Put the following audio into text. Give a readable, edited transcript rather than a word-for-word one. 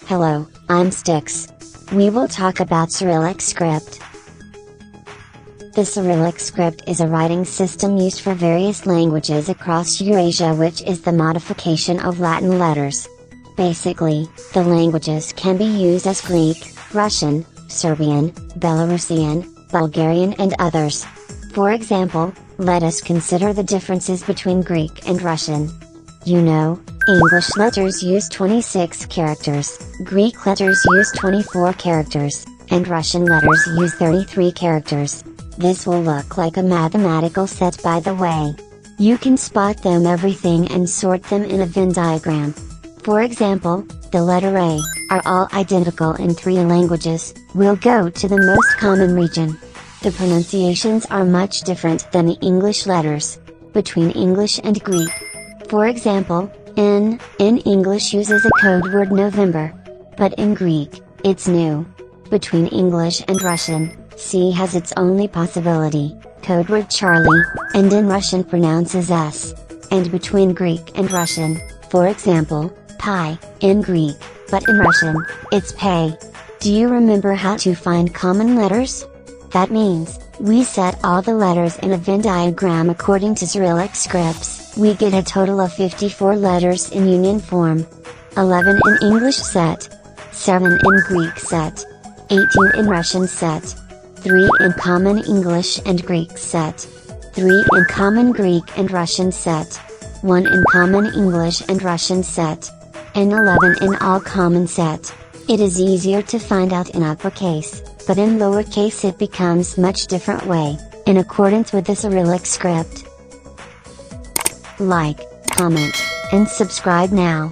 Hello, I'm Styx. We will talk about Cyrillic Script. The Cyrillic Script is a writing system used for various languages across Eurasia, which is the modification of Latin letters. Basically, the languages can be used as Greek, Russian, Serbian, Belarusian, Bulgarian and others. For example, let us consider the differences between Greek and Russian. English letters use 26 characters, Greek letters use 24 characters, and Russian letters use 33 characters. This will look like a mathematical set, by the way. You can spot them everything and sort them in a Venn diagram. For example, the letter A, are all identical in 3 languages, we'll go to the most common region. The pronunciations are much different than the English letters, between English and Greek. For example, N, in English uses a code word November. But in Greek, it's new. Between English and Russian, C has its only possibility, code word Charlie, and in Russian pronounces S. And between Greek and Russian, for example, pi, in Greek, but in Russian, it's pay. Do you remember how to find common letters? That means, we set all the letters in a Venn diagram according to Cyrillic Scripts. We get a total of 54 letters in union form. 11 in English set. 7 in Greek set. 18 in Russian set. 3 in common English and Greek set. 3 in common Greek and Russian set. 1 in common English and Russian set. And 11 in all common set. It is easier to find out in uppercase, but in lowercase it becomes much different way, in accordance with the Cyrillic script. Like, comment, and subscribe now.